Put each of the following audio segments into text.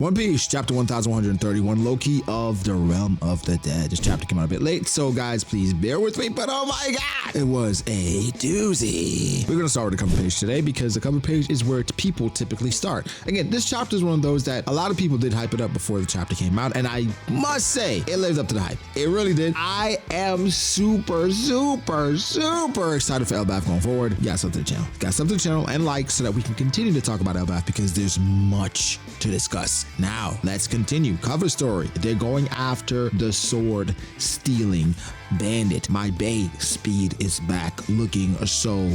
One Piece, chapter 1131, Loki of the Realm of the Dead. This chapter came out a bit late, so guys, please bear with me, but oh my god, it was a doozy. We're gonna start with the cover page today because the cover page is where people typically start. Again, this chapter is one of those that a lot of people did hype it up before the chapter came out, and I must say, it lived up to the hype. It really did. I am super excited for Elbaf going forward. You got something to the channel. Got something to the channel and like so that we can continue to talk about Elbaf because there's much to discuss. Now, let's continue. Cover story. They're going after the sword stealing bandit. My bay speed is back looking so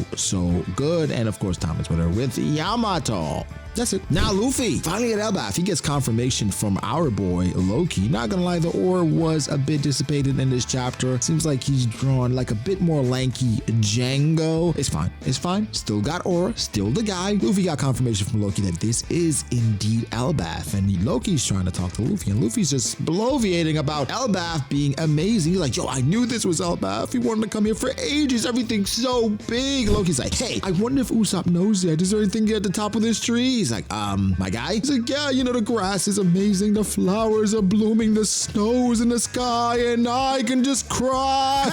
good. And of course, Thomas with her with Yamato. That's it. Now Luffy, finally at Elbaf, he gets confirmation from our boy Loki. Not gonna lie, the ore was a bit dissipated in this chapter. Seems like he's drawn like a bit more lanky Django. It's fine. It's fine. Still got aura. Still the guy. Luffy got confirmation from Loki that this is indeed Elbaf. And Loki's trying to talk to Luffy. And Luffy's just bloviating about Elbaf being amazing. He's like, yo, I knew this was Elbaf. He wanted to come here for ages. Everything's so big. Loki's like, hey, I wonder if Usopp knows yet. Is there anything at the top of this tree? He's like, my guy? He's like, yeah, you know, the grass is amazing. The flowers are blooming. The snow's in the sky. And I can just cry.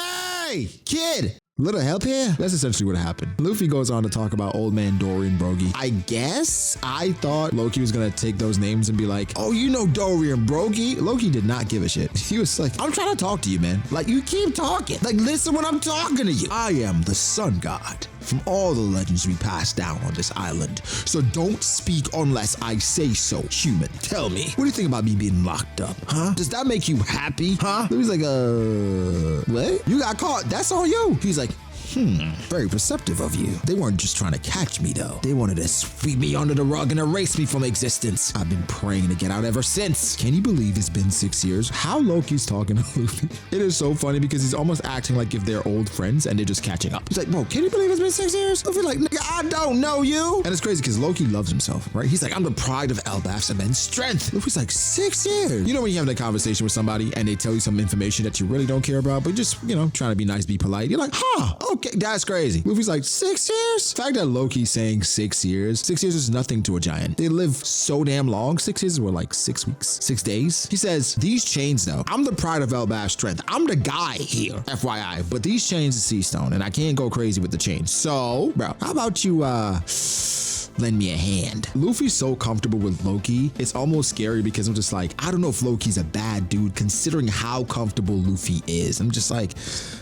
Hey, kid. Little help here? That's essentially what happened. Luffy goes on to talk about old man Dorian Brogy. I guess I thought Loki was gonna take those names and be like, oh, you know Dorian Brogy? Loki did not give a shit. He was like, I'm trying to talk to you, man. Like, you keep talking. Like, listen when I'm talking to you. I am the sun god from all the legends we passed down on this island. So don't speak unless I say so, human. Tell me, what do you think about me being locked up, huh? Does that make you happy, huh? Luffy's like, what? You got caught, that's on you. He's like, very perceptive of you. They weren't just trying to catch me though. They wanted to sweep me under the rug and erase me from existence. I've been praying to get out ever since. Can you believe it's been 6 years? How Loki's talking to Luffy. It is so funny because he's almost acting like if they're old friends and they're just catching up. He's like, bro, can you believe it's been 6 years? Luffy's like, nigga, I don't know you. And it's crazy because Loki loves himself, right? He's like, I'm the pride of Elbaf's immense strength. Luffy's like, 6 years? You know when you have that conversation with somebody and they tell you some information that you really don't care about, but just, you know, trying to be nice, be polite. You're like, huh, okay, that's crazy. Luffy's like, 6 years? The fact that Loki's saying 6 years, 6 years is nothing to a giant. They live so damn long. 6 years were like 6 weeks, 6 days. He says, these chains though, I'm the pride of Elbaf's strength. I'm the guy here, FYI, but these chains is sea stone and I can't go crazy with the chains. So, bro, how about you, lend me a hand? Luffy's so comfortable with Loki, it's almost scary because I'm just like, I don't know if Loki's a bad dude considering how comfortable Luffy is. I'm just like,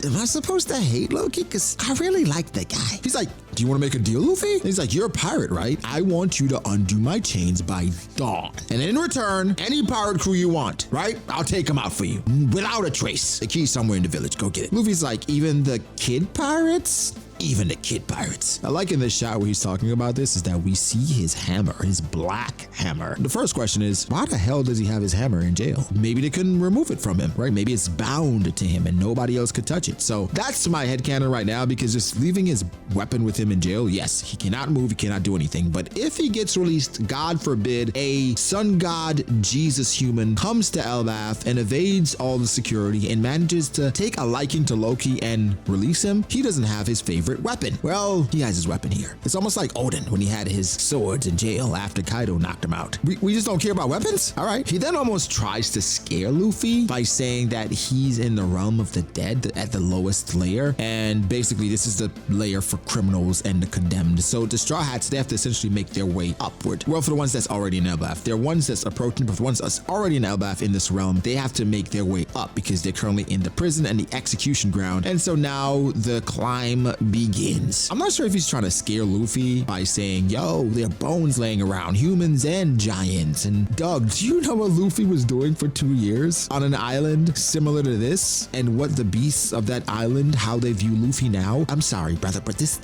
am I supposed to hate Loki? Because I really like the guy. He's like, do you want to make a deal, Luffy? And he's like, you're a pirate, right? I want you to undo my chains by dawn. And in return, any pirate crew you want, right? I'll take them out for you without a trace. The key's somewhere in the village. Go get it. Luffy's like, even the kid pirates? Even the kid pirates. I like in this shot where he's talking about this is that we see his hammer, his black hammer. The first question is, why the hell does he have his hammer in jail? Maybe they couldn't remove it from him, right? Maybe it's bound to him and nobody else could touch it. So that's my headcanon right now because just leaving his weapon with him in jail, yes, he cannot move, he cannot do anything. But if he gets released, God forbid, a sun god Jesus human comes to Elbaf and evades all the security and manages to take a liking to Loki and release him, he doesn't have his favorite weapon. Well, he has his weapon here. It's almost like Odin when he had his swords in jail after Kaido knocked him out. We just don't care about weapons? All right. He then almost tries to scare Luffy by saying that he's in the realm of the dead at the lowest layer. And basically this is the layer for criminals and the condemned. So the Straw Hats, they have to essentially make their way upward. Well, for the ones that's already in Elbaf, they're ones that's approaching, but the ones that's already in Elbaf in this realm, they have to make their way up because they're currently in the prison and the execution ground. And so now the climb begins. I'm not sure if he's trying to scare Luffy by saying, yo, there are bones laying around, humans and giants. And Doug, do you know what Luffy was doing for 2 years on an island similar to this? And what the beasts of that island, how they view Luffy now? I'm sorry, brother, but this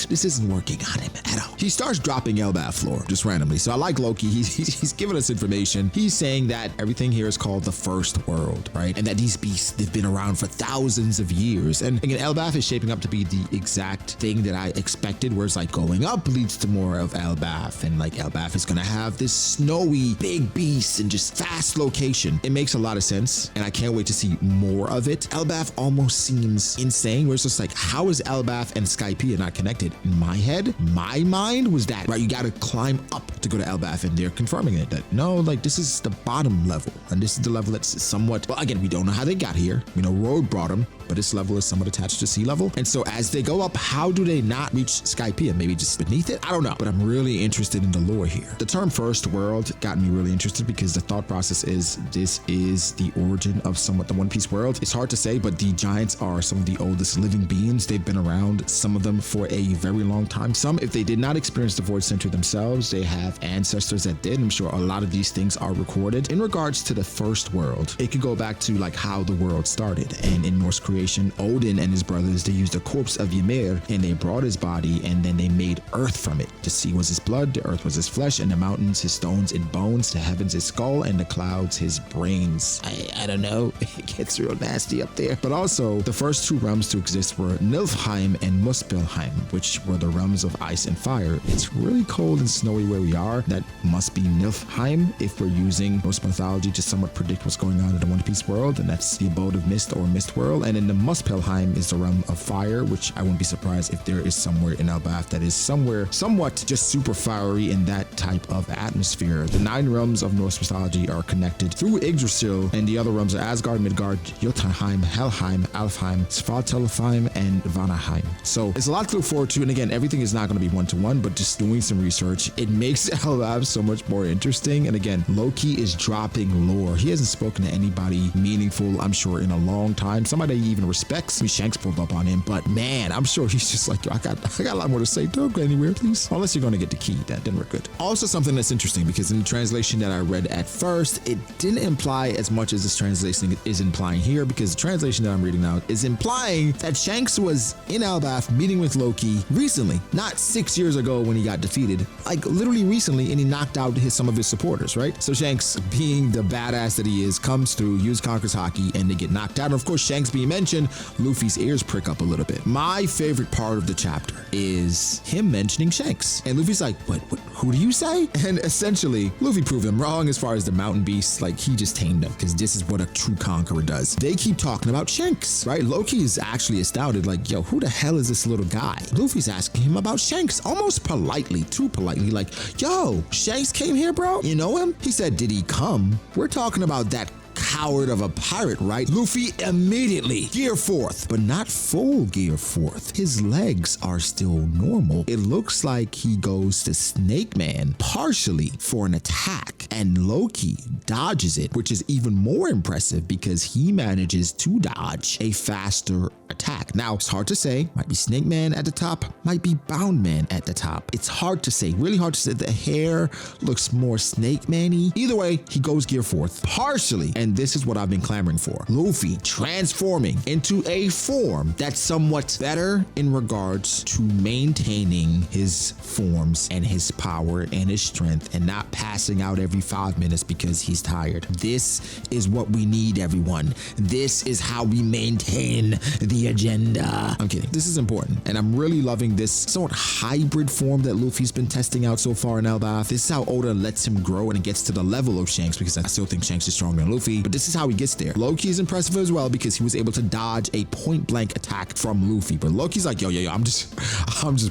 isn't working on him at all. He starts dropping Elbaf lore just randomly. So I like Loki. He's giving us information. He's saying that everything here is called the first world, right? And that these beasts, they've been around for thousands of years. And again, Elbaf is shaping up to be the exact thing that I expected, where it's like going up leads to more of Elbaf, and like Elbaf is gonna have this snowy big beast and just fast location. again, it makes a lot of sense, and I can't wait to see more of it. Elbaf almost seems insane, where it's just like, how is Elbaf and Skypiea not connected? In my head, my mind was that, right, you gotta climb up to go to Elbaf, and they're confirming it, that no, like, this is the bottom level, and this is the level that's somewhat, well, again, we don't know how they got here. We know Road brought them, but this level is somewhat attached to sea level. And so as they go up, how do they not reach Skypiea? Maybe just beneath it? I don't know, but I'm really interested in the lore here. The term first world got me really interested because the thought process is this is the origin of somewhat the One Piece world. It's hard to say, but the giants are some of the oldest living beings. They've been around, some of them for a very long time. Some, if they did not experience the Void Center themselves, they have ancestors that did. I'm sure a lot of these things are recorded. In regards to the first world, it could go back to like how the world started. And in Norse creation, Odin and his brothers, they used the corpse of Ymir and they brought his body and then they made earth from it. The sea was his blood, the earth was his flesh, and the mountains his stones and bones, the heavens his skull, and the clouds his brains. I don't know, it gets real nasty up there. But also, the first two realms to exist were Niflheim and Muspelheim, which were the realms of ice and fire. It's really cold and snowy where we are. That must be Niflheim if we're using Norse mythology to somewhat predict what's going on in the One Piece world, and that's the abode of mist or mist world. And in the Muspelheim is the realm of fire, which I wouldn't be surprised if there is somewhere in Elbaf that is somewhere somewhat just super fiery in that type of atmosphere. The 9 realms of Norse mythology are connected through Yggdrasil, and the other realms are Asgard, Midgard, Jotunheim, Helheim, Alfheim, Svartalfheim, and Vanaheim. So it's a lot to look forward to, and again, everything is not going to be one-to-one, but just doing some research, it makes Elbaf so much more interesting. And again, Loki is dropping lore. He hasn't spoken to anybody meaningful, I'm sure, in a long time. Somebody he even respects. I mean, Shanks pulled up on him, but man, I'm sure he's just like, yo, I got a lot more to say. Don't go anywhere, please. Unless you're going to get the key. That didn't work good. Also, something that's interesting, because in the translation that I read at first, it didn't imply as much as this translation is implying here, because the translation that I'm reading now is implying that Shanks was in Elbaf meeting with Loki recently, not 6 years ago when he got defeated, like literally recently, and he knocked out some of his supporters, right? So Shanks, being the badass that he is, comes through, use conquers hockey, and they get knocked out. And of course, Shanks being mentioned, Luffy's ears prick up a little bit. My favorite part of the chapter is him mentioning Shanks. And Luffy's like, what, who do you say? And essentially, Luffy proved him wrong as far as the mountain beasts. Like, he just tamed them, because this is what a true conqueror does. They keep talking about Shanks, right? Loki is actually astounded, like, yo, who the hell is this little guy? Luffy's asking him about Shanks, almost politely, too politely, like, yo, Shanks came here, bro? You know him? He said, did he come? We're talking about that coward of a pirate, right? Luffy immediately gear forth, but not full gear forth. His legs are still normal. It looks like he goes to Snake Man partially for an attack, and Loki dodges it, which is even more impressive because he manages to dodge a faster attack. Now, it's hard to say. Might be Snake Man at the top, might be Bound Man at the top. It's hard to say, really hard to say. The hair looks more Snake Man-y. Either way, he goes gear forth partially, and this is what I've been clamoring for. Luffy transforming into a form that's somewhat better in regards to maintaining his forms and his power and his strength, and not passing out every 5 minutes because he's tired. This is what we need, everyone. This is how we maintain the agenda. I'm kidding. This is important, and I'm really loving this somewhat hybrid form that Luffy's been testing out so far in Elbaf. This is how Oda lets him grow and it gets to the level of Shanks, because I still think Shanks is stronger than Luffy, but this is how he gets there. Loki is impressive as well because he was able to dodge a point blank attack from Luffy, but Loki's like, yo, I'm just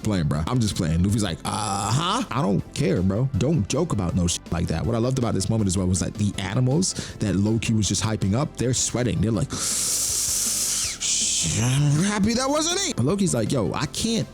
playing, bro. I'm just playing. Luffy's like, I don't care, bro. Don't joke about no shit like that. What I loved about this moment as well was that the animals that Loki was just hyping up, they're sweating. They're like, I'm happy that wasn't me. But Loki's like, yo, I can't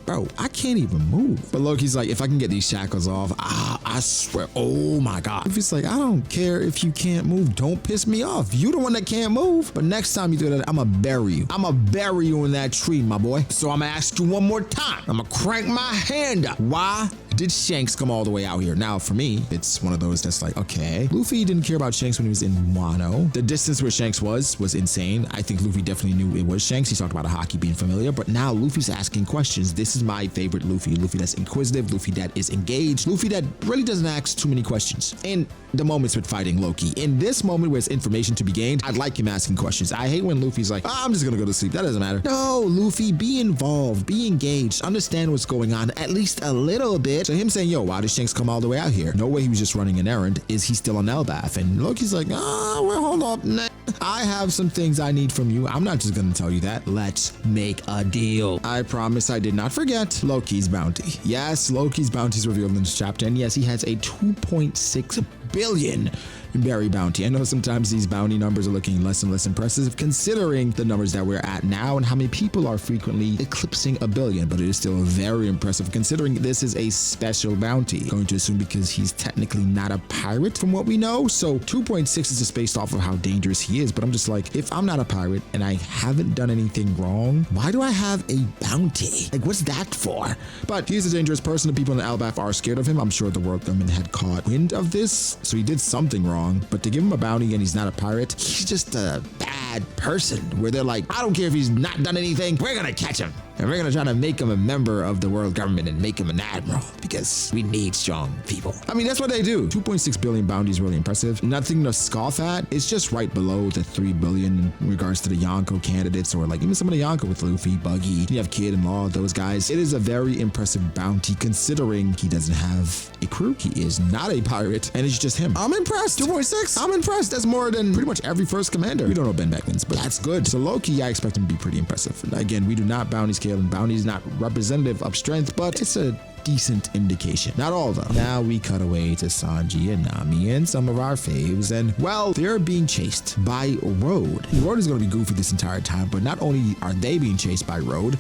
even move. But Loki's like, if I can get these shackles off, I swear, oh my God. Luffy's like, I don't care if you can't move. Don't piss me off. You the one that can't move. But next time you do that, I'ma bury you. I'ma bury you in that tree, my boy. So I'ma ask you one more time. I'ma crank my hand up. Why did Shanks come all the way out here? Now, for me, it's one of those that's like, okay, Luffy didn't care about Shanks when he was in Wano. The distance where Shanks was insane. I think Luffy definitely knew it was Shanks. He talked about hockey being familiar, but now Luffy's asking questions. This is my favorite Luffy. Luffy that's inquisitive, Luffy that is engaged, Luffy that really doesn't ask too many questions. And the moments with fighting Loki. In this moment where it's information to be gained, I'd like him asking questions. I hate when Luffy's like, I'm just gonna go to sleep. That doesn't matter. No, Luffy, be involved, be engaged, understand what's going on at least a little bit. So him saying, yo, why did Shanks come all the way out here? No way he was just running an errand. Is he still on Elbaf? And Loki's like, well, hold up. Nah. I have some things I need from you. I'm not just gonna tell you that. Let's make a deal. I promise I did not forget Loki's bounty. Yes, Loki's bounty is revealed in this chapter. And yes, he has a 2.6 billion berry bounty. I know sometimes these bounty numbers are looking less and less impressive considering the numbers that we're at now and how many people are frequently eclipsing a billion, but it is still very impressive considering this is a special bounty. Going to assume because he's technically not a pirate from what we know. So 2.6 is just based off of how dangerous he is. But I'm just like, if I'm not a pirate and I haven't done anything wrong, why do I have a bounty? Like, what's that for? But he's a dangerous person. The people in the Elbaf are scared of him. I'm sure the world government had caught wind of this, so he did something wrong. But to give him a bounty and he's not a pirate, he's just a bad person where they're like, I don't care if he's not done anything, we're gonna catch him. And we're gonna try to make him a member of the world government and make him an admiral because we need strong people. I mean, that's what they do. 2.6 billion bounty is really impressive. Nothing to scoff at. It's just right below the 3 billion in regards to the Yonko candidates or like even some of the Yonko with Luffy, Buggy, you have Kid and Law, those guys. It is a very impressive bounty considering he doesn't have a crew. He is not a pirate and it's just him. I'm impressed. 2.6. I'm impressed. That's more than pretty much every first commander. We don't know Ben Beckman's, but that's good. So Loki, I expect him to be pretty impressive. Again, we do not bounty scale, and bounty is not representative of strength, but it's a decent indication. Not all though. Now we cut away to Sanji and Nami and some of our faves, and well, they're being chased by Road. Road is going to be goofy this entire time, but not only are they being chased by Road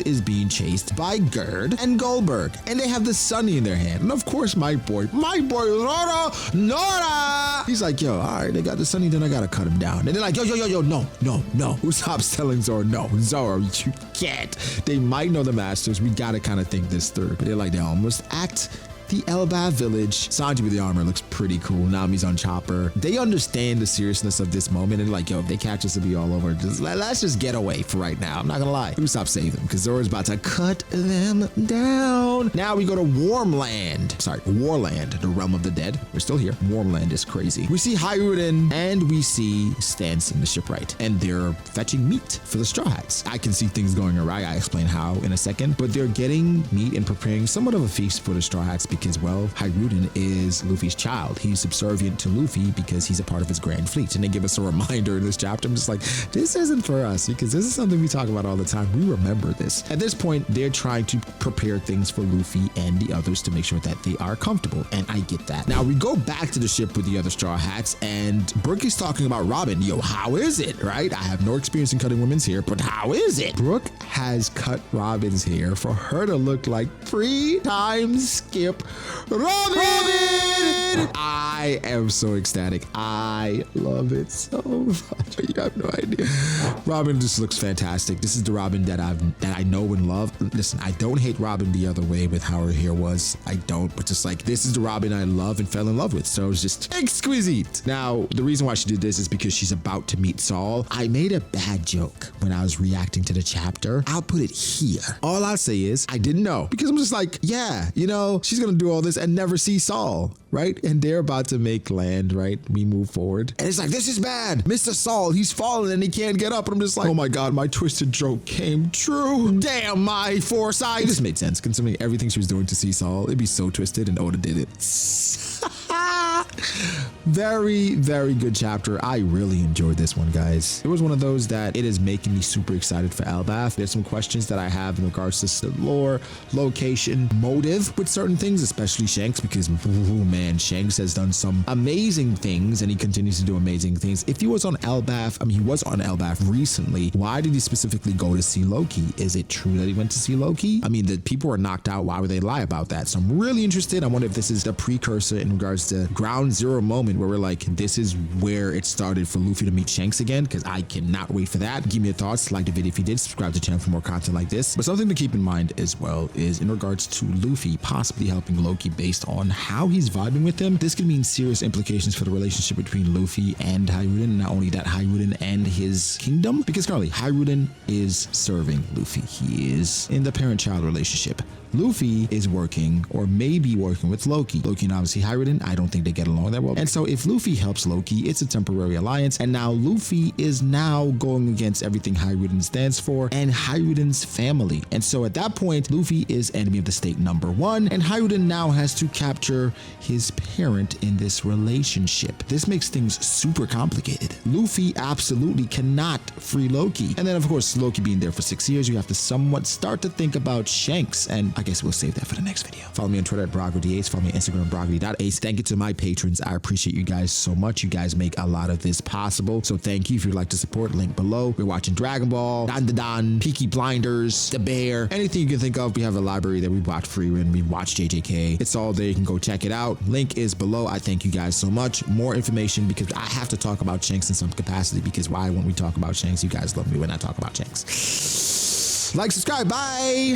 is being chased by Gerd and Goldberg, and they have the Sunny in their hand. And of course, my boy Nora, he's like, yo, all right, they got the Sunny, then I gotta cut him down. And they're like, yo, no. Usopp's telling Zoro, no, Zoro, you can't. They might know the masters. We gotta kind of think this through. But they're like, they almost act the Elbaf village. Sanji with the armor looks pretty cool. Nami's on Chopper. They understand the seriousness of this moment and like, yo, if they catch us, it'll be all over. Let's just get away for right now. I'm not gonna lie. Usopp save them because Zoro's about to cut them down. Now we go to Warland, the realm of the dead. We're still here. Warmland is crazy. We see Hyuden and we see Stanson, the shipwright, and they're fetching meat for the Straw Hats. I can see things going awry. I explain how in a second, but they're getting meat and preparing somewhat of a feast for the Straw Hats because, well, Hyuden is Luffy's child. He's subservient to Luffy because he's a part of his grand fleet. And they give us a reminder in this chapter. I'm just like, this isn't for us because this is something we talk about all the time. We remember this. At this point, they're trying to prepare things for Luffy and the others to make sure that they are comfortable. And I get that. Now we go back to the ship with the other Straw Hats and Brooke is talking about Robin. Yo, how is it, right? I have no experience in cutting women's hair, but how is it? Brooke has cut Robin's hair for her to look like 3 times Skip Robin! I am so ecstatic. I love it so much. You have no idea. Robin just looks fantastic. This is the Robin that I know and love. Listen, I don't hate Robin the other way with how her hair was. I don't, but just like, this is the Robin I love and fell in love with. So it's just exquisite. Now, the reason why she did this is because she's about to meet Saul. I made a bad joke when I was reacting to the chapter. I'll put it here. All I'll say is I didn't know because I'm just like, yeah, you know, she's going to do all this and never see Saul, right? And they're about to make land, right? We move forward. And it's like, this is bad. Mr. Saul, he's fallen and he can't get up. And I'm just like, oh my God, my twisted joke came true. Damn, my foresight. It just made sense considering everything she was doing to see Saul. It'd be so twisted and Oda did it. Very, very good chapter. I really enjoyed this one, guys. It was one of those that it is making me super excited for Elbaf. There's some questions that I have in regards to the lore, location, motive with certain things, especially Shanks, because man, Shanks has done some amazing things and he continues to do amazing things. If he was on Elbaf, I mean, he was on Elbaf recently. Why did he specifically go to see Loki? Is it true that he went to see Loki? I mean, the people were knocked out. Why would they lie about that? So I'm really interested. I wonder if this is the precursor in regards to ground ground zero moment where we're like, this is where it started for Luffy to meet Shanks again, because I cannot wait for that. Give me your thoughts, like the video if you did, subscribe to the channel for more content like this. But something to keep in mind as well is in regards to Luffy possibly helping Loki based on how he's vibing with him. This could mean serious implications for the relationship between Luffy and Hiruden. Not only that, Hiruden and his kingdom, because currently Hiruden is serving Luffy. He is in the parent-child relationship. Luffy is working or maybe working with Loki. Loki and obviously Hiruden, I don't think they get along that well. And so if Luffy helps Loki, it's a temporary alliance. And now Luffy is now going against everything Hiruden stands for and Hiruden's family. And so at that point, Luffy is enemy of the state #1. And Hiruden now has to capture his parent in this relationship. This makes things super complicated. Luffy absolutely cannot free Loki. And then of course, Loki being there for 6 years, you have to somewhat start to think about Shanks. And I guess we'll save that for the next video. Follow me on Twitter at BrogDA. Follow me on Instagram at BrogDA.ace. Thank you to my patrons. I appreciate you guys so much. You guys make a lot of this possible. So thank you. If you'd like to support, link below. We're watching Dragon Ball, Dan, Peaky Blinders, The Bear, anything you can think of. We have a library that we watch free when we watch JJK. It's all there. You can go check it out. Link is below. I thank you guys so much. More information because I have to talk about Shanks in some capacity, because why won't we talk about Shanks? You guys love me when I talk about Shanks. Like, subscribe, bye.